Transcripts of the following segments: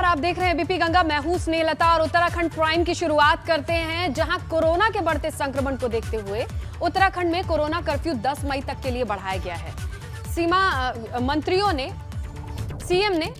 आप देख रहे हैं एबीपी गंगा। मैं हूं स्नेहलता और उत्तराखंड प्राइम की शुरुआत करते हैं, जहां कोरोना के बढ़ते संक्रमण को देखते हुए उत्तराखंड में कोरोना कर्फ्यू 10 मई तक के लिए बढ़ाया गया है। सीएम ने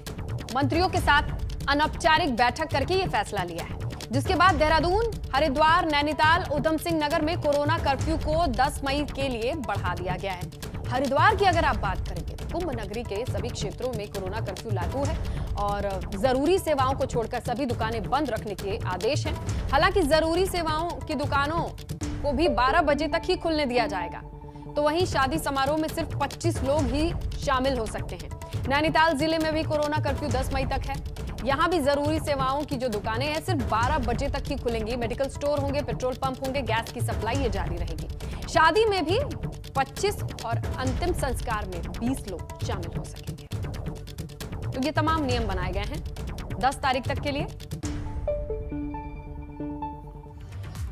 मंत्रियों के साथ अनौपचारिक बैठक करके ये फैसला लिया है, जिसके बाद देहरादून, हरिद्वार, नैनीताल, उधम सिंह नगर में कोरोना कर्फ्यू को 10 मई के लिए बढ़ा दिया गया है। हरिद्वार की अगर आप बात करेंगे तो कुंभ नगरी के सभी क्षेत्रों में कोरोना कर्फ्यू लागू है और जरूरी सेवाओं को छोड़कर सभी दुकानें बंद रखने के आदेश हैं। हालांकि जरूरी सेवाओं की दुकानों को भी 12 बजे तक ही खुलने दिया जाएगा, तो वहीं शादी समारोह में सिर्फ 25 लोग ही शामिल हो सकते हैं। नैनीताल जिले में भी कोरोना कर्फ्यू 10 मई तक है। यहाँ भी जरूरी सेवाओं की जो दुकानें हैं सिर्फ 12 बजे तक ही खुलेंगी। मेडिकल स्टोर होंगे, पेट्रोल पंप होंगे, गैस की सप्लाई ये जारी रहेगी। शादी में भी 25 और अंतिम संस्कार में 20 लोग शामिल हो सकेंगे। तो ये तमाम नियम बनाए गए हैं 10 तारीख तक के लिए।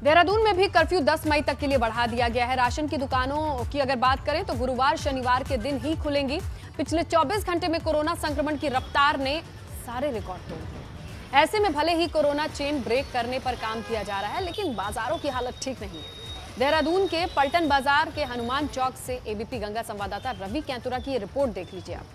देहरादून में भी कर्फ्यू 10 मई तक के लिए बढ़ा दिया गया है। राशन की दुकानों की अगर बात करें तो गुरुवार, शनिवार के दिन ही खुलेंगी। पिछले 24 घंटे में कोरोना संक्रमण की रफ्तार ने सारे रिकॉर्ड तोड़ दिए। ऐसे में भले ही कोरोना चेन ब्रेक करने पर काम किया जा रहा है, लेकिन बाजारों की हालत ठीक नहीं है। देहरादून के पलटन बाजार के हनुमान चौक से एबीपी गंगा संवाददाता रवि कैंतुरा की ये रिपोर्ट देख लीजिए आप।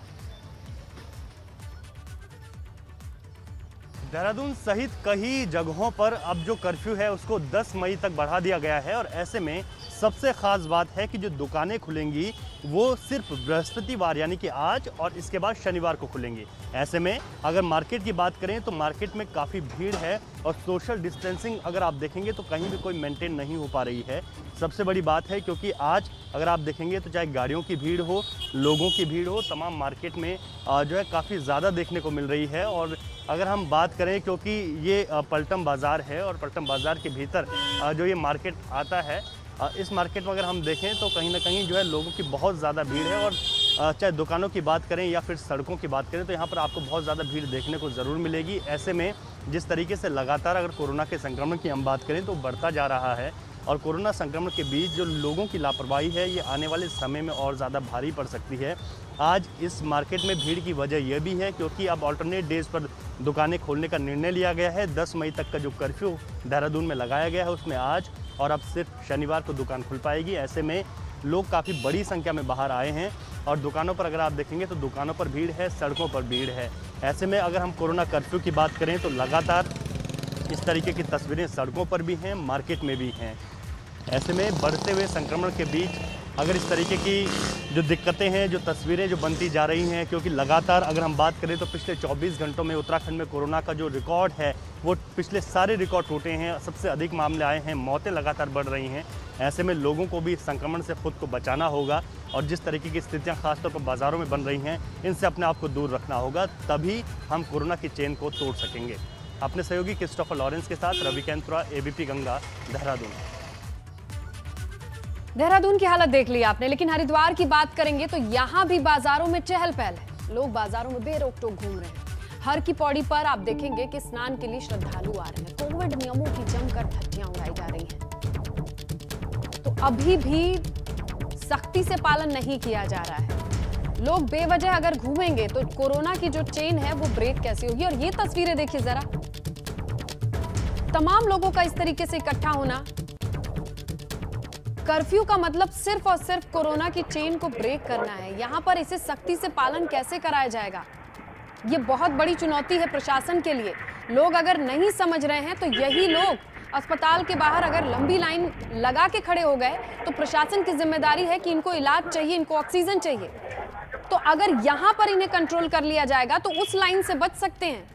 देहरादून सहित कई जगहों पर अब जो कर्फ्यू है उसको 10 मई तक बढ़ा दिया गया है और ऐसे में सबसे खास बात है कि जो दुकानें खुलेंगी वो सिर्फ बृहस्पतिवार यानी कि आज और इसके बाद शनिवार को खुलेंगी। ऐसे में अगर मार्केट की बात करें तो मार्केट में काफ़ी भीड़ है और सोशल डिस्टेंसिंग अगर आप देखेंगे तो कहीं भी कोई मेंटेन नहीं हो पा रही है। सबसे बड़ी बात है क्योंकि आज अगर आप देखेंगे तो चाहे गाड़ियों की भीड़ हो, लोगों की भीड़ हो, तमाम मार्केट में जो है काफ़ी ज़्यादा देखने को मिल रही है। और अगर हम बात करें क्योंकि ये पलटन बाज़ार है और पलटन बाज़ार के भीतर जो ये मार्केट आता है, इस मार्केट में अगर हम देखें तो कहीं ना कहीं जो है लोगों की बहुत ज़्यादा भीड़ है। और चाहे दुकानों की बात करें या फिर सड़कों की बात करें तो यहाँ पर आपको बहुत ज़्यादा भीड़ देखने को ज़रूर मिलेगी। ऐसे में जिस तरीके से लगातार अगर कोरोना के संक्रमण की हम बात करें तो बढ़ता जा रहा है और कोरोना संक्रमण के बीच जो लोगों की लापरवाही है ये आने वाले समय में और ज़्यादा भारी पड़ सकती है। आज इस मार्केट में भीड़ की वजह यह भी है क्योंकि अब अल्टरनेट डेज़ पर दुकानें खोलने का निर्णय लिया गया है। 10 मई तक का जो कर्फ्यू देहरादून में लगाया गया है उसमें आज और अब सिर्फ शनिवार को दुकान खुल पाएगी। ऐसे में लोग काफ़ी बड़ी संख्या में बाहर आए हैं और दुकानों पर अगर आप देखेंगे तो दुकानों पर भीड़ है, सड़कों पर भीड़ है। ऐसे में अगर हम कोरोना कर्फ्यू की बात करें तो लगातार इस तरीके की तस्वीरें सड़कों पर भी हैं, मार्केट में भी हैं। ऐसे में बढ़ते हुए संक्रमण के बीच अगर इस तरीके की जो दिक्कतें हैं, जो तस्वीरें जो बनती जा रही हैं, क्योंकि लगातार अगर हम बात करें तो पिछले 24 घंटों में उत्तराखंड में कोरोना का जो रिकॉर्ड है वो पिछले सारे रिकॉर्ड टूटे हैं। सबसे अधिक मामले आए हैं, मौतें लगातार बढ़ रही हैं। ऐसे में लोगों को भी संक्रमण से खुद को बचाना होगा और जिस तरीके की स्थितियाँ खासतौर पर बाज़ारों में बन रही हैं इनसे अपने आप को दूर रखना होगा, तभी हम कोरोना की चेन को तोड़ सकेंगे। अपने सहयोगी क्रिस्टोफर लॉरेंस के साथ रवि कैंतुरा, एबीपी गंगा, देहरादून। देहरादून की हालत देख ली आपने, लेकिन हरिद्वार की बात करेंगे तो यहाँ भी बाजारों में चहल पहल है। लोग बाजारों में बेरोक टोक घूम रहे हैं। हर की पौड़ी पर आप देखेंगे कि स्नान के लिए श्रद्धालु आ रहे हैं। कोविड नियमों की जमकर धज्जियां उड़ाई जा रही हैं, तो अभी भी सख्ती से पालन नहीं किया जा रहा है। लोग बेवजह अगर घूमेंगे तो कोरोना की जो चेन है वो ब्रेक कैसे होगी। और ये तस्वीरें देखिए जरा, तमाम लोगों का इस तरीके से इकट्ठा होना। कर्फ्यू का मतलब सिर्फ और सिर्फ कोरोना की चेन को ब्रेक करना है। यहां पर इसे सख्ती से पालन कैसे कराया जाएगा, ये बहुत बड़ी चुनौती है प्रशासन के लिए। लोग अगर नहीं समझ रहे हैं तो यही लोग अस्पताल के बाहर अगर लंबी लाइन लगा के खड़े हो गए तो प्रशासन की जिम्मेदारी है कि इनको इलाज चाहिए, इनको ऑक्सीजन चाहिए। तो अगर यहां पर इन्हें कंट्रोल कर लिया जाएगा तो उस लाइन से बच सकते हैं।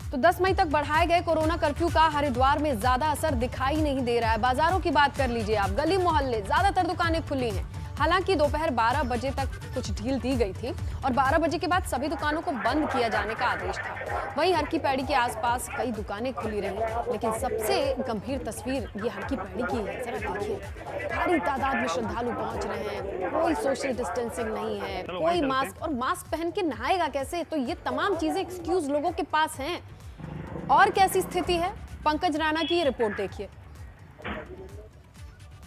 तो 10 मई तक बढ़ाए गए कोरोना कर्फ्यू का हरिद्वार में ज्यादा असर दिखाई नहीं दे रहा है। बाजारों की बात कर लीजिए आप, गली मोहल्ले ज्यादातर दुकानें खुली हैं। हालांकि दोपहर 12 बजे तक कुछ ढील दी गई थी और 12 बजे के बाद सभी दुकानों को बंद किया जाने का आदेश था। वहीं हर की पैड़ी के आसपास कई दुकानें खुली रहीं, लेकिन सबसे गंभीर तस्वीर ये हर की पैड़ी की है। जरा देखिए, भारी तादाद में श्रद्धालु पहुंच रहे हैं, कोई सोशल डिस्टेंसिंग नहीं है, कोई मास्क, और मास्क पहन के नहाएगा कैसे। तो ये तमाम चीजें एक्सक्यूज लोगों के पास हैं। और कैसी स्थिति है, पंकज राणा की ये रिपोर्ट देखिए।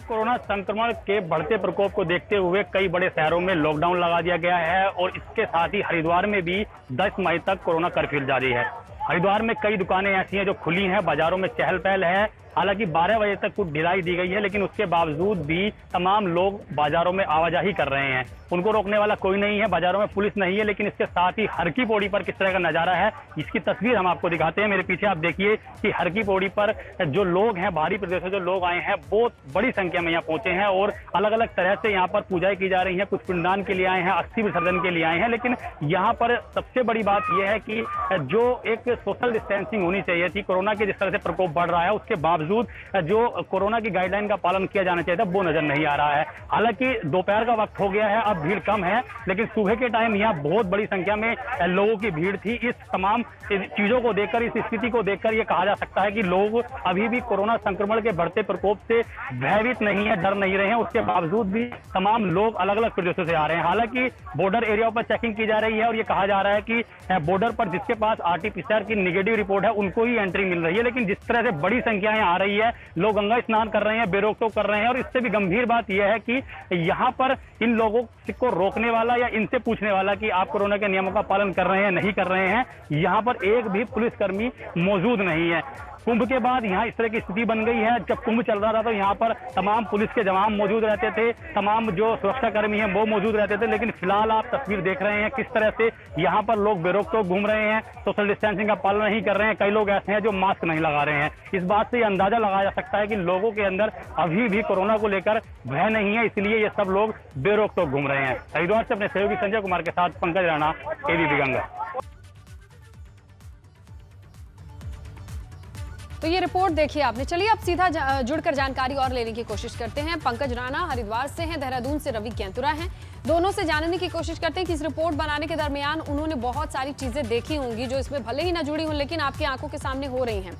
कोरोना संक्रमण के बढ़ते प्रकोप को देखते हुए कई बड़े शहरों में लॉकडाउन लगा दिया गया है और इसके साथ ही हरिद्वार में भी 10 मई तक कोरोना कर्फ्यू जारी है। हरिद्वार में कई दुकानें ऐसी हैं जो खुली हैं, बाजारों में चहल पहल है। हालांकि 12 बजे तक कुछ ढिलाई दी गई है, लेकिन उसके बावजूद भी तमाम लोग बाजारों में आवाजाही कर रहे हैं। उनको रोकने वाला कोई नहीं है, बाजारों में पुलिस नहीं है। लेकिन इसके साथ ही हर की पौड़ी पर किस तरह का नजारा है, इसकी तस्वीर हम आपको दिखाते हैं। मेरे पीछे आप देखिए कि हर की पौड़ी पर जो लोग हैं, बाहरी प्रदेश से जो लोग आए हैं, बहुत बड़ी संख्या में यहाँ पहुंचे हैं और अलग अलग तरह से यहाँ पर पूजाएं की जा रही हैं। कुछ पिंडदान के लिए आए हैं, अस्थि विसर्जन के लिए आए हैं। लेकिन यहाँ पर सबसे बड़ी बात यह है कि जो एक सोशल डिस्टेंसिंग होनी चाहिए थी, कोरोना के जिस तरह से प्रकोप बढ़ रहा है, उसके बावजूद जो कोरोना की गाइडलाइन का पालन किया जाना चाहिए था, वो नजर नहीं आ रहा है। हालांकि दोपहर का वक्त हो गया है, अब भीड़ कम है, लेकिन सुबह के टाइम यहाँ बहुत बड़ी संख्या में लोगों की भीड़ थी। इस तमाम चीजों को देखकर, इस स्थिति को देखकर ये कहा जा सकता है कि लोग अभी भी कोरोना संक्रमण के बढ़ते प्रकोप से भयभीत नहीं है, डर नहीं रहे हैं। उसके बावजूद भी तमाम लोग अलग अलग प्रदेशों से आ रहे हैं। हालांकि बॉर्डर एरिया पर चेकिंग की जा रही है और ये कहा जा रहा है कि बॉर्डर पर जिसके पास RT-PCR की निगेटिव रिपोर्ट है, उनको ही एंट्री मिल रही है। लेकिन जिस तरह से बड़ी संख्या में आ रही है, लोग गंगा स्नान कर रहे हैं, बेरोक-टोक कर रहे हैं। और इससे भी गंभीर बात यह है कि यहाँ पर इन लोगों को रोकने वाला या इनसे पूछने वाला कि आप कोरोना के नियमों का पालन कर रहे हैं, नहीं कर रहे हैं, यहाँ पर एक भी पुलिसकर्मी मौजूद नहीं है। कुंभ के बाद यहाँ इस तरह की स्थिति बन गई है। जब कुंभ चल रहा था तो यहाँ पर तमाम पुलिस के जवान मौजूद रहते थे, तमाम जो सुरक्षा कर्मी हैं वो मौजूद रहते थे। लेकिन फिलहाल आप तस्वीर देख रहे हैं किस तरह से यहाँ पर लोग बेरोक-टोक घूम रहे हैं, सोशल डिस्टेंसिंग का पालन नहीं कर रहे हैं। कई लोग ऐसे हैं जो मास्क नहीं लगा रहे हैं। इस बात से अंदाजा लगाया जा सकता है कि लोगों के अंदर अभी भी कोरोना को लेकर भय नहीं है, इसलिए ये सब लोग बेरोक-टोक घूम रहे हैं। हरिद्वार से अपने सहयोगी संजय कुमार के साथ पंकज राणा, ABP गंगा। तो ये रिपोर्ट देखिए आपने। चलिए अब सीधा जुड़कर जानकारी और लेने की कोशिश करते हैं। पंकज राणा हरिद्वार से हैं, देहरादून से रवि केंतुरा हैं। दोनों से जानने की कोशिश करते हैं कि इस रिपोर्ट बनाने के दरमियान उन्होंने बहुत सारी चीजें देखी होंगी जो इसमें भले ही ना जुड़ी हों, लेकिन आपकी आंखों के सामने हो रही हैं।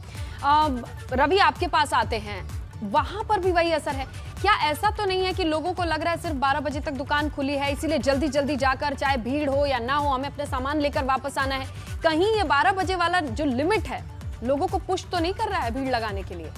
रवि, आपके पास आते हैं, वहां पर भी वही असर है क्या? ऐसा तो नहीं है कि लोगों को लग रहा है सिर्फ 12 बजे तक दुकान खुली है, इसीलिए जल्दी जल्दी जाकर, चाहे भीड़ हो या ना हो, हमें अपने सामान लेकर वापस आना है? कहीं ये 12 बजे वाला जो लिमिट है लोगों को पुश तो नहीं कर रहा है भीड़ लगाने के लिए?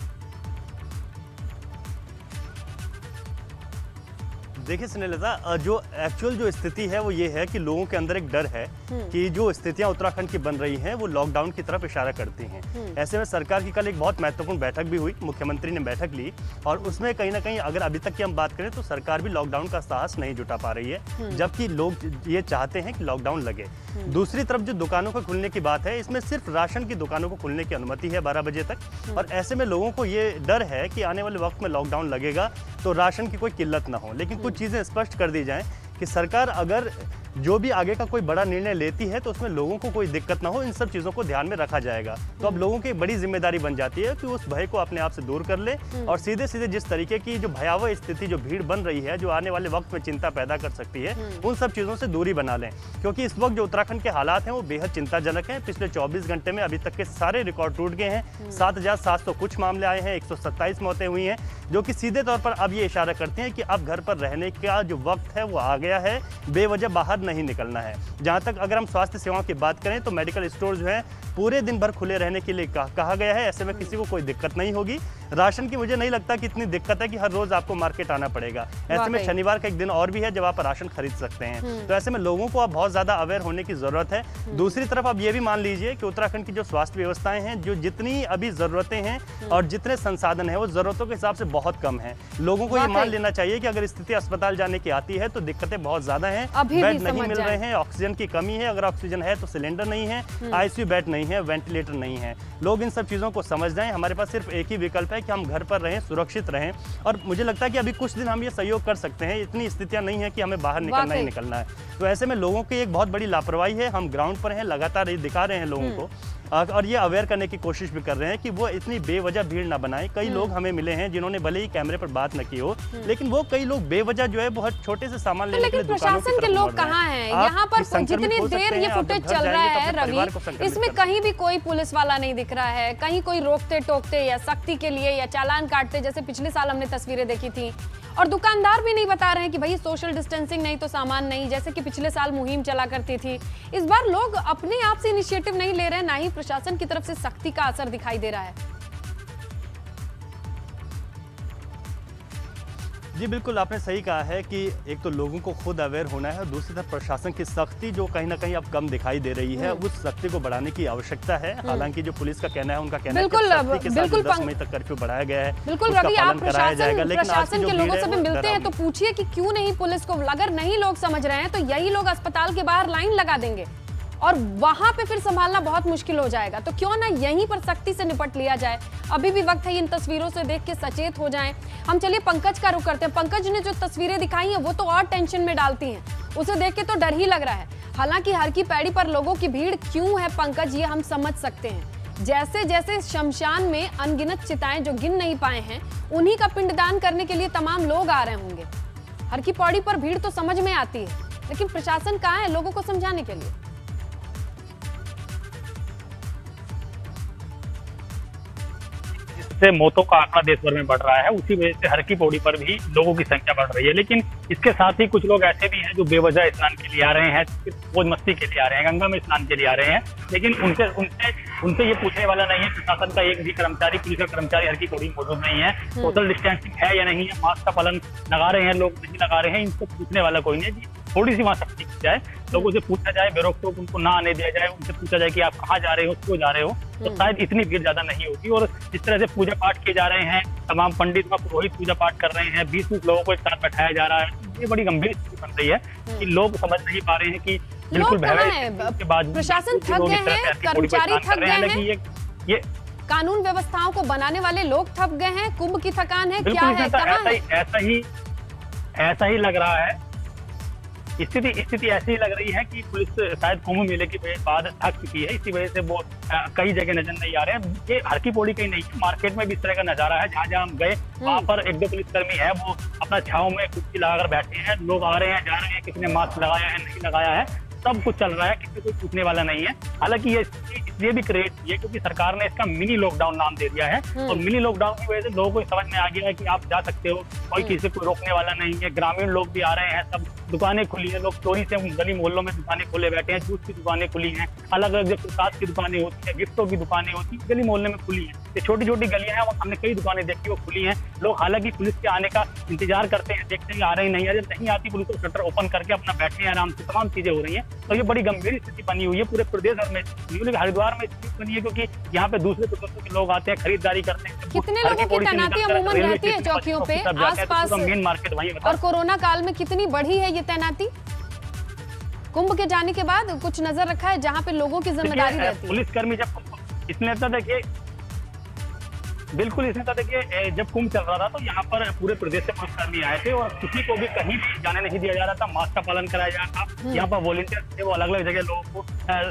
देखिए स्नेहलता, जो एक्चुअल जो स्थिति है वो ये है कि लोगों के अंदर एक डर है कि जो स्थितियां उत्तराखंड की बन रही हैं वो लॉकडाउन की तरफ इशारा करती हैं। ऐसे में सरकार की कल एक बहुत महत्वपूर्ण बैठक भी हुई, मुख्यमंत्री ने बैठक ली और उसमें कहीं ना कहीं अगर अभी तक की हम बात करें तो सरकार भी लॉकडाउन का साहस नहीं जुटा पा रही है, जबकि लोग ये चाहते हैं कि लॉकडाउन लगे। दूसरी तरफ जो दुकानों को खुलने की बात है, इसमें सिर्फ राशन की दुकानों को खुलने की अनुमति है 12 बजे तक। और ऐसे में लोगों को ये डर है कि आने वाले वक्त में लॉकडाउन लगेगा तो राशन की कोई किल्लत ना हो। लेकिन कुछ चीज़ें स्पष्ट कर दी जाएं कि सरकार अगर जो भी आगे का कोई बड़ा निर्णय लेती है तो उसमें लोगों को कोई दिक्कत ना हो, इन सब चीज़ों को ध्यान में रखा जाएगा। तो अब लोगों की बड़ी जिम्मेदारी बन जाती है कि उस भय को अपने आप से दूर कर ले और सीधे सीधे जिस तरीके की जो भयावह स्थिति, जो भीड़ बन रही है, जो आने वाले वक्त में चिंता पैदा कर सकती है, उन सब चीज़ों से दूरी बना लें। क्योंकि इस वक्त जो उत्तराखंड के हालात हैं वो बेहद चिंताजनक हैं। पिछले 24 घंटे में अभी तक के सारे रिकॉर्ड टूट गए हैं। 7,700 कुछ मामले आए हैं, 127 मौतें हुई हैं, जो कि सीधे तौर पर अब ये इशारा करते हैं कि अब घर पर रहने का जो वक्त है वो आ गया है, बेवजह बाहर नहीं निकलना है। जहां तक अगर हम स्वास्थ्य सेवाओं की बात करें तो मेडिकल स्टोर जो है पूरे दिन भर खुले रहने के लिए कहा गया है। ऐसे में किसी को कोई दिक्कत नहीं होगी। राशन की मुझे नहीं लगता कि इतनी दिक्कत है कि हर रोज आपको मार्केट आना पड़ेगा। ऐसे में शनिवार का एक दिन और भी है जब आप राशन खरीद सकते हैं। तो ऐसे में लोगों को अब बहुत ज्यादा अवेयर होने की जरूरत है। दूसरी तरफ अब ये भी मान लीजिए कि उत्तराखंड की जो स्वास्थ्य व्यवस्थाएं हैं, जो जितनी अभी जरूरतें हैं और जितने संसाधन है वो जरूरतों के हिसाब से बहुत कम है। लोगों को ये मान लेना चाहिए कि अगर स्थिति अस्पताल जाने की आती है तो दिक्कतें बहुत ज्यादा हैं। बेड नहीं मिल रहे हैं, ऑक्सीजन की कमी है, अगर ऑक्सीजन है तो सिलेंडर नहीं है, ICU बेड नहीं है, वेंटिलेटर नहीं है। लोग इन सब चीज़ों को समझ जाएं। हमारे पास सिर्फ एक ही विकल्प है कि हम घर पर रहें, सुरक्षित रहें। और मुझे लगता है कि अभी कुछ दिन हम ये सहयोग कर सकते हैं। इतनी स्थितियां नहीं है कि हमें बाहर निकलना ही निकलना है। तो ऐसे में लोगों की एक बहुत बड़ी लापरवाही है। हम ग्राउंड पर हैं, लगातार ये दिखा रहे हैं लोगों को और ये अवेयर करने की कोशिश भी कर रहे हैं कि वो इतनी बेवजह भीड़ ना बनाएं। कई लोग हमें मिले हैं जिन्होंने भले ही कैमरे पर बात न की हो, लेकिन वो कई लोग बेवजह जो है बहुत छोटे से सामान लेने के लिए दुकानों की तरफ प्रशासन के लोग कहाँ हैं? यहाँ पर जितनी देर ये फुटेज चल रहा है रवि, इसमें कहीं भी कोई पुलिस वाला नहीं दिख रहा है, कहीं कोई रोकते टोकते या सख्ती के लिए या चालान काटते जैसे पिछले साल हमने तस्वीरें देखी थी। और दुकानदार भी नहीं बता रहे हैं कि भाई सोशल डिस्टेंसिंग नहीं तो सामान नहीं, जैसे कि पिछले साल मुहिम चला करती थी। इस बार लोग अपने आप से इनिशिएटिव नहीं ले रहे हैं, ना ही प्रशासन की तरफ से सख्ती का असर दिखाई दे रहा है। जी बिल्कुल, आपने सही कहा है कि एक तो लोगों को खुद अवेयर होना है और दूसरी तरफ प्रशासन की सख्ती जो कहीं ना कहीं अब कम दिखाई दे रही है, उस सख्ती को बढ़ाने की आवश्यकता है। हालांकि जो पुलिस का कहना है, उनका कहना है कि सख्ती के साथ 10 मई तक कर्फ्यू बढ़ाया गया है, बिल्कुल उसका रवि, आप पालन कराया जाएगा। लेकिन प्रशासन के लोगों से भी मिलते हैं तो पूछिए कि क्यों नहीं पुलिस को, अगर नहीं लोग समझ रहे हैं तो यही लोग अस्पताल के बाहर लाइन लगा देंगे और वहां पे फिर संभालना बहुत मुश्किल हो जाएगा। तो क्यों ना यहीं पर सख्ती से निपट लिया जाए। अभी भी वक्त है इन तस्वीरों से देख के सचेत हो जाएं। हम चलिए पंकज का रुख करते हैं। पंकज ने जो तस्वीरें दिखाई हैं वो तो और टेंशन में डालती हैं, उसे देख के तो डर ही लग रहा है। हालांकि हर की पैड़ी पर लोगों की भीड़ क्यों है पंकज, ये हम समझ सकते हैं। जैसे जैसे शमशान में अनगिनत चिताएं जो गिन नहीं पाए हैं, उन्हीं का पिंडदान करने के लिए तमाम लोग आ रहे होंगे। हर की पौड़ी पर भीड़ तो समझ में आती है, लेकिन प्रशासन कहाँ है लोगों को समझाने के लिए? से मौतों का आंकड़ा देश भर में बढ़ रहा है, उसी वजह से हर की पौड़ी पर भी लोगों की संख्या बढ़ रही है। लेकिन इसके साथ ही कुछ लोग ऐसे भी हैं जो बेवजह स्नान के लिए आ रहे हैं, मौज मस्ती के लिए आ रहे हैं, गंगा में स्नान के लिए आ रहे हैं। लेकिन उनसे ये पूछने वाला नहीं है, प्रशासन का एक भी कर्मचारी, पुलिस का कर्मचारी हर की पौड़ी मौजूद नहीं है। सोशल डिस्टेंसिंग है या नहीं है, मास्क का पालन लगा रहे हैं लोग, नहीं लगा रहे हैं, इनको पूछने वाला कोई नहीं है। थोड़ी सी वहाँ सख्ती की जाए, लोगों से पूछा जाए, बेरोक-टोक उनको ना आने दिया जाए, उनसे पूछा जाए कि आप कहाँ जा रहे हो, क्यों जा रहे हो, तो शायद इतनी भीड़ ज्यादा नहीं होगी। और जिस तरह से पूजा पाठ किए जा रहे हैं, तमाम पंडित व पुरोहित पूजा पाठ कर रहे हैं, 20-20 लोगों को एक साथ बैठाया जा रहा है, ये बड़ी गंभीर स्थिति बन रही है कि लोग समझ नहीं पा रहे हैं कि बिल्कुल के बाद प्रशासन थक गए हैं, कर्मचारी थक गए हैं, ये कानून व्यवस्थाओं को बनाने वाले लोग थक गए हैं, कुंभ की थकान है, क्या है, ऐसा ही लग रहा है। स्थिति ऐसी लग रही है कि पुलिस शायद कुंभ मेले के बाद थक चुकी है, इसी वजह से वो कई जगह नजर नहीं आ रहे हैं। ये हर की पौड़ी कहीं नहीं, मार्केट में भी इस तरह का नजारा है। जहाँ हम गए वहाँ पर एक दो पुलिसकर्मी है, वो अपना छांव में कुर्सी लगाकर बैठे हैं, लोग आ रहे हैं, जा रहे हैं, किसी ने मास्क लगाया है, नहीं लगाया है, सब कुछ चल रहा है, किसी को पूछने वाला नहीं है। हालांकि ये इसलिए भी क्रिएट हुई है क्योंकि सरकार ने इसका मिनी लॉकडाउन नाम दे दिया है, और मिनी लॉकडाउन की वजह से लोगों को समझ में आ गया है कि आप जा सकते हो, कोई किसी को रोकने वाला नहीं है। ग्रामीण लोग भी आ रहे हैं, सब दुकानें खुली हैं, लोग चोरी से गली मोहल्लों में दुकानें खोले बैठे हैं, जूस की दुकानें खुली हैं, अलग अलग जो प्रसाद की दुकानें होती है, गिफ्टों की दुकानें होती है, गली मोहल्ले में खुली हैं। ये छोटी छोटी गलियां हैं, हमने कई दुकानें देखी वो खुली हैं। लोग हालांकि पुलिस के आने का इंतजार करते हैं, देखते हैं आ रहे नहीं, जब नहीं आती पुलिस को शटर ओपन करके अपना बैठे हैं आराम से, तमाम चीजें हो रही हैं। तो ये बड़ी गंभीर स्थिति बनी हुई है पूरे प्रदेश भर में। हरिद्वार में स्थिति बनी है क्योंकि यहाँ पे दूसरे प्रदेशों के लोग आते हैं, खरीदारी करते हैं। कितने लोगों की तैनाती अमूमन रहती है चौकियों पे आसपास, मेन मार्केट वहीं, और कोरोना काल में कितनी बढ़ी है ये तैनाती? कुंभ के जाने के बाद कुछ नजर रखा है जहाँ पे लोगों की जिम्मेदारी रहती है? पुलिसकर्मी जब इसने देखिए, बिल्कुल इसने देखिए, जब कुंभ चल रहा था तो यहाँ पर पूरे प्रदेश से पुलिसकर्मी आए थे और किसी को भी कहीं भी जाने नहीं दिया जा रहा था, मास्क का पालन कराया जा रहा था। यहाँ पर वॉलंटियर थे, वो अलग अलग जगह लोगों को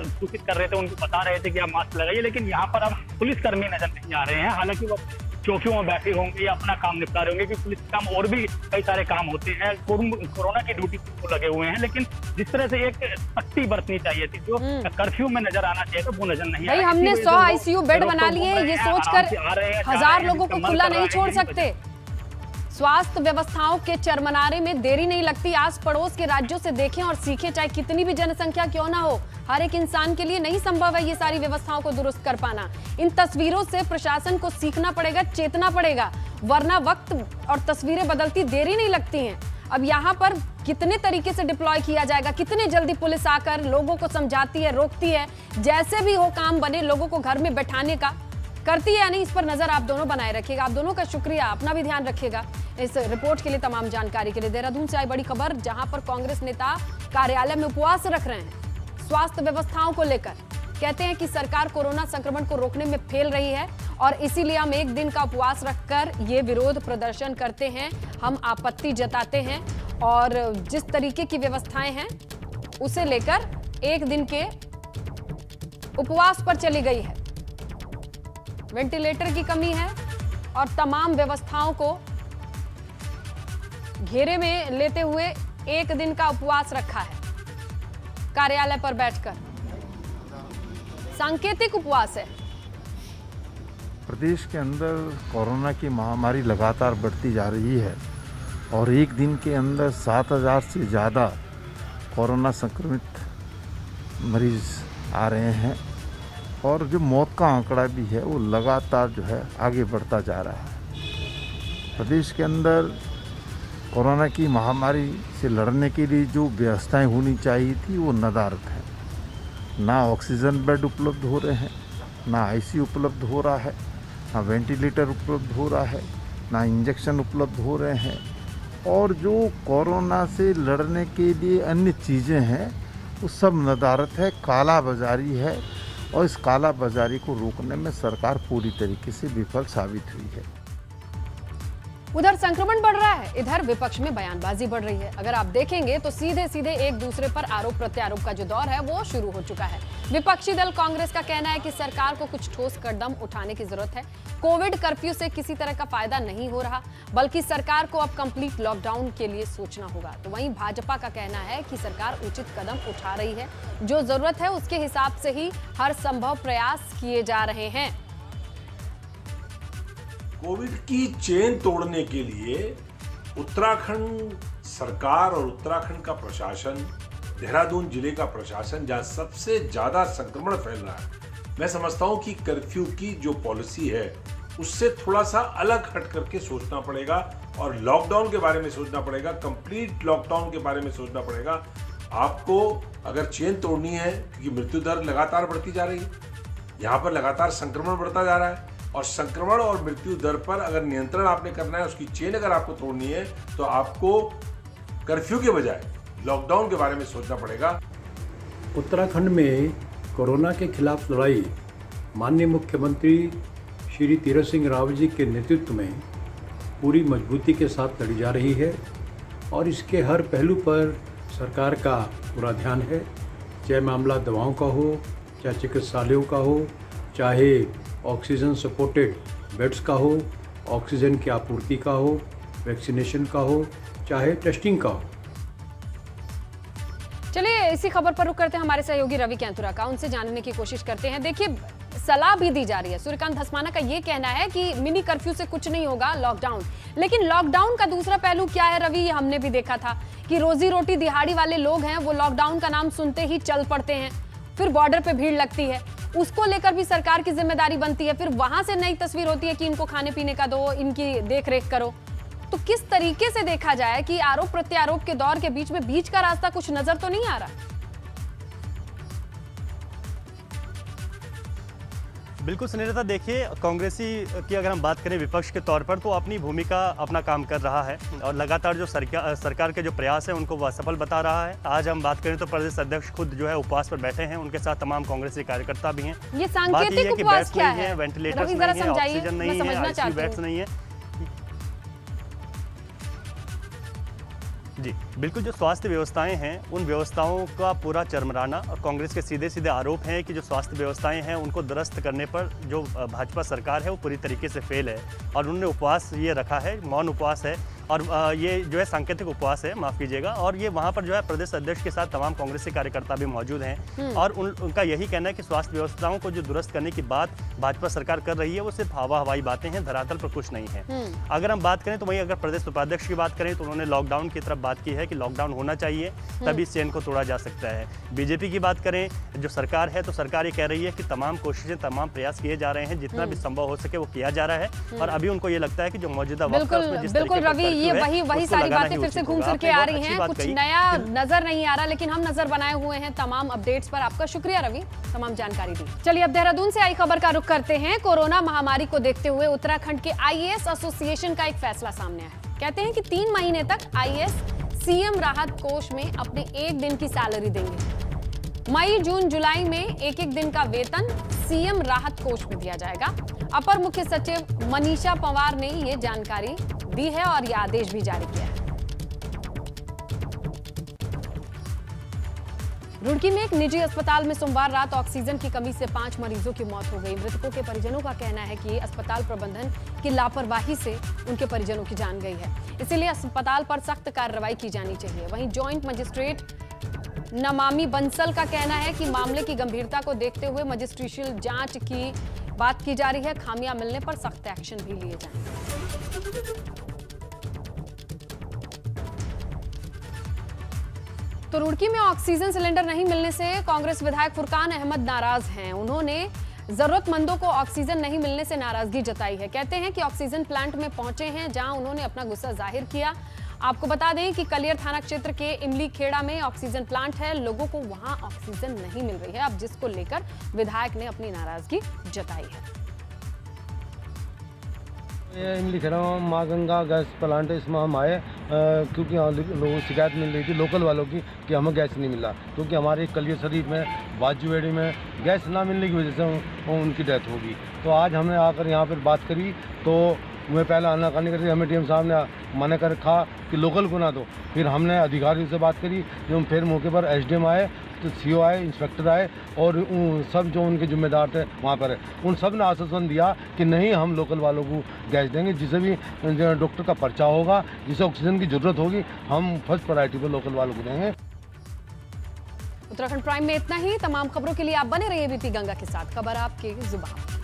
सूचित कर रहे थे, उनको बता रहे थे कि आप मास्क लगाइए। लेकिन यहाँ पर अब पुलिसकर्मी नजर नहीं आ रहे हैं, हालांकि वो चौकियों में बैठे होंगे या अपना काम निपटा रहे होंगे, क्योंकि पुलिस के काम और भी कई सारे काम होते हैं, कोरोना की ड्यूटी को लगे हुए हैं। लेकिन जिस तरह से एक सख्ती बरतनी चाहिए थी, जो कर्फ्यू में नजर आना चाहिए था, वो नजर नहीं आया। हमने 100 आईसीयू बेड बना लिए हैं, ये सोचकर 1000 लोगों को खुला नहीं छोड़ सकते। स्वास्थ्य व्यवस्थाओं के चरमनारे में देरी नहीं लगती। आस पड़ोस के राज्यों से देखें और सीखें, चाहे कितनी भी जनसंख्या क्यों ना हो, हर एक इंसान के लिए नहीं संभव है ये सारी व्यवस्थाओं को दुरुस्त कर पाना। इन तस्वीरों से प्रशासन को सीखना पड़ेगा, चेतना पड़ेगा, वरना वक्त और तस्वीरें बदलती देरी नहीं लगती हैं। अब यहाँ पर कितने तरीके से डिप्लॉय किया जाएगा, कितने जल्दी पुलिस आकर लोगों को समझाती है, रोकती है, जैसे भी हो काम बने, लोगों को घर में बैठाने का करती है या नहीं, इस पर नजर आप दोनों बनाए रखिएगा। आप दोनों का शुक्रिया, अपना भी ध्यान रखिएगा। इस रिपोर्ट के लिए, तमाम जानकारी के लिए। देहरादून से आई बड़ी खबर, जहां पर कांग्रेस नेता कार्यालय में उपवास रख रहे हैं स्वास्थ्य व्यवस्थाओं को लेकर। कहते हैं कि सरकार कोरोना संक्रमण को रोकने में फेल रही है और इसीलिए हम एक दिन का उपवास रखकर ये विरोध प्रदर्शन करते हैं, हम आपत्ति जताते हैं। और जिस तरीके की व्यवस्थाएं हैं उसे लेकर एक दिन के उपवास पर चली गई है। वेंटिलेटर की कमी है और तमाम व्यवस्थाओं को घेरे में लेते हुए एक दिन का उपवास रखा है कार्यालय पर बैठकर। सांकेतिक उपवास है। प्रदेश के अंदर कोरोना की महामारी लगातार बढ़ती जा रही है और एक दिन के अंदर 7000 से ज़्यादा कोरोना संक्रमित मरीज आ रहे हैं और जो मौत का आंकड़ा भी है वो लगातार जो है आगे बढ़ता जा रहा है। प्रदेश के अंदर कोरोना की महामारी से लड़ने के लिए जो व्यवस्थाएं होनी चाहिए थी वो नदारद है। ना ऑक्सीजन बेड उपलब्ध हो रहे हैं, ना आईसीयू उपलब्ध हो रहा है, ना वेंटिलेटर उपलब्ध हो रहा है, ना इंजेक्शन उपलब्ध हो रहे हैं, और जो कोरोना से लड़ने के लिए अन्य चीज़ें हैं वो सब नदारद है, काला बाजारी है, और इस काला बाजारी को रोकने में सरकार पूरी तरीके से विफल साबित हुई है। उधर संक्रमण बढ़ रहा है, इधर विपक्ष में बयानबाजी बढ़ रही है। अगर आप देखेंगे तो सीधे सीधे एक दूसरे पर आरोप प्रत्यारोप का जो दौर है वो शुरू हो चुका है। विपक्षी दल कांग्रेस का कहना है कि सरकार को कुछ ठोस कदम उठाने की जरूरत है। कोविड कर्फ्यू से किसी तरह का फायदा नहीं हो रहा, बल्कि सरकार को अब कंप्लीट लॉकडाउन के लिए सोचना होगा। तो वहीं भाजपा का कहना है कि सरकार उचित कदम उठा रही है, जो जरूरत है उसके हिसाब से ही हर संभव प्रयास किए जा रहे हैं। कोविड की चेन तोड़ने के लिए उत्तराखंड सरकार और उत्तराखंड का प्रशासन, देहरादून जिले का प्रशासन, जहां सबसे ज्यादा संक्रमण फैल रहा है, मैं समझता हूं कि कर्फ्यू की जो पॉलिसी है उससे थोड़ा सा अलग हट करके सोचना पड़ेगा और लॉकडाउन के बारे में सोचना पड़ेगा, कंप्लीट लॉकडाउन के बारे में सोचना पड़ेगा। आपको अगर चेन तोड़नी है, क्योंकि मृत्यु दर लगातार बढ़ती जा रही है, यहाँ पर लगातार संक्रमण बढ़ता जा रहा है, और संक्रमण और मृत्यु दर पर अगर नियंत्रण आपने करना है, उसकी चेन अगर आपको तोड़नी है, तो आपको कर्फ्यू के बजाय लॉकडाउन के बारे में सोचना पड़ेगा। उत्तराखंड में कोरोना के खिलाफ लड़ाई माननीय मुख्यमंत्री श्री तीरथ सिंह रावत जी के नेतृत्व में पूरी मजबूती के साथ लड़ी जा रही है, और इसके हर पहलू पर सरकार का पूरा ध्यान है। चाहे मामला दवाओं का हो, चाहे चिकित्सालयों का हो, चाहे ऑक्सीजन सपोर्टेड बेड्स का हो, ऑक्सीजन की आपूर्ति का हो, वैक्सीनेशन का हो, चाहे टेस्टिंग का हो। चलिए इसी खबर पर रुक करते हैं हमारे सहयोगी रवि कैंथुरा का, उनसे जानने की कोशिश करते हैं। देखिए, सलाह भी दी जा रही है। सूर्यकांत धस्माना का ये कहना है कि मिनी कर्फ्यू से कुछ नहीं होगा, लॉकडाउन। लेकिन लॉकडाउन का दूसरा पहलू क्या है रवि? ये हमने भी देखा था कि रोजी रोटी दिहाड़ी वाले लोग हैं, वो लॉकडाउन का नाम सुनते ही चल पड़ते हैं, फिर बॉर्डर पे भीड़ लगती है, उसको लेकर भी सरकार की जिम्मेदारी बनती है। फिर वहां से नई तस्वीर होती है कि इनको खाने पीने का दो, इनकी देख रेख करो। तो किस तरीके से देखा जाए कि आरोप प्रत्यारोप के दौर के बीच का रास्ता कुछ नजर तो नहीं आ रहा? बिल्कुल सुनीता, देखिए कांग्रेसी की अगर हम बात करें विपक्ष के तौर पर, तो अपनी भूमिका अपना काम कर रहा है और लगातार जो सरकार के जो प्रयास है उनको वह सफल बता रहा है। आज हम बात करें तो प्रदेश अध्यक्ष खुद जो है उपवास पर बैठे हैं, उनके साथ तमाम कांग्रेसी कार्यकर्ता भी हैं। ये सांकेतिक उपवास क्या है? वेंटिलेटर्स नहीं है, ऑक्सीजन नहीं है, आईसीयू बेड्स नहीं है। जी बिल्कुल, जो स्वास्थ्य व्यवस्थाएं हैं उन व्यवस्थाओं का पूरा चरमराना, और कांग्रेस के सीधे सीधे आरोप हैं कि जो स्वास्थ्य व्यवस्थाएं हैं उनको दुरुस्त करने पर जो भाजपा सरकार है वो पूरी तरीके से फेल है, और उन्होंने उपवास ये रखा है, मौन उपवास है, और ये जो है सांकेतिक उपवास है, माफ़ कीजिएगा। और ये वहाँ पर जो है प्रदेश अध्यक्ष के साथ तमाम कांग्रेसी कार्यकर्ता भी मौजूद हैं, और उनका यही कहना है कि स्वास्थ्य व्यवस्थाओं को जो दुरुस्त करने की बात भाजपा सरकार कर रही है वो सिर्फ हवाई बातें हैं, धरातल पर कुछ नहीं है। अगर हम बात करें तो वहीं अगर प्रदेश उपाध्यक्ष की बात करें तो उन्होंने लॉकडाउन की तरफ बात की है कि लॉकडाउन होना चाहिए, तभी इस चेन को तोड़ा जा सकता है। बीजेपी की बात करें, जो सरकार है, तो सरकार ये कह रही है कि तमाम कोशिशें, तमाम प्रयास किए जा रहे हैं, जितना भी संभव हो सके वो किया जा रहा है, और अभी उनको ये लगता है कि जो मौजूदा वक्त है उसमें जिस तरीके का रवि, ये वही सारी बातें फिर से घूम फिर के आ रही हैं। कुछ नया नजर नहीं आ रहा, लेकिन हम नजर बनाए हुए हैं तमाम अपडेट्स पर। आपका शुक्रिया रवि, तमाम जानकारी दी। चलिए अब देहरादून से आई खबर का रुख करते हैं। कोरोना महामारी को देखते हुए उत्तराखंड के आईएएस एसोसिएशन का एक फैसला सामने आया है। कहते हैं कि 3 महीने तक आईएएस सीएम राहत कोष में अपने 1 दिन की सैलरी देंगे। मई, जून, जुलाई में एक दिन का वेतन सीएम राहत कोष में दिया जाएगा। अपर मुख्य सचिव मनीषा पंवार ने ये जानकारी दी है और ये आदेश भी जारी किया है। रुड़की में एक निजी अस्पताल में सोमवार रात ऑक्सीजन की कमी से 5 मरीजों की मौत हो गई। मृतकों के परिजनों का कहना है कि अस्पताल प्रबंधन की लापरवाही से उनके परिजनों की जान गई है, इसीलिए अस्पताल पर सख्त कार्रवाई की जानी चाहिए। वहीं जॉइंट मजिस्ट्रेट नमामि बंसल का कहना है कि मामले की गंभीरता को देखते हुए मजिस्ट्रियल जांच की बात की जा रही है। खामियां मिलने पर सख्त एक्शन भी लिए जाएंगे। तो रुड़की में ऑक्सीजन सिलेंडर नहीं मिलने से कांग्रेस विधायक फुरकान अहमद नाराज हैं। उन्होंने जरूरतमंदों को ऑक्सीजन नहीं मिलने से नाराजगी जताई है। कहते हैं कि ऑक्सीजन प्लांट में पहुंचे हैं, जहां उन्होंने अपना गुस्सा जाहिर किया आपको बता दें कि कलियर थाना क्षेत्र के इमली खेड़ा में ऑक्सीजन प्लांट है, लोगों को वहां ऑक्सीजन नहीं मिल रही है, अब जिसको लेकर विधायक ने अपनी नाराजगी जताई है। ये इमली खेड़ा माँ गंगा गैस प्लांट है, इसमें हम आए क्योंकि यहाँ लोगों को शिकायत मिल रही थी लोकल वालों की कि हमें गैस नहीं मिला, क्योंकि हमारे कलियर शरीफ में बाजूवेड़ी में गैस ना मिलने की वजह से उनकी डेथ होगी। तो आज हमने आकर यहाँ पर बात करी तो मैं पहले आनाकानी करती, हमें डीएम साहब ने मना कर रखा कि लोकल को ना दो। फिर हमने अधिकारियों से बात करी, जो फिर मौके पर एसडीएम आए, तो सीओ आए, इंस्पेक्टर आए और सब जो उनके जिम्मेदार थे वहाँ पर उन सब ने आश्वासन दिया कि नहीं, हम लोकल वालों को गैस देंगे, जिसे भी डॉक्टर का पर्चा होगा, जिसे ऑक्सीजन की ज़रूरत होगी, हम फर्स्ट प्रायोरिटी पर लोकल वालों को देंगे। उत्तराखंड प्राइम में इतना ही। तमाम खबरों के लिए आप बने रहिए एबीपी गंगा के साथ। खबर आपकी जुबान।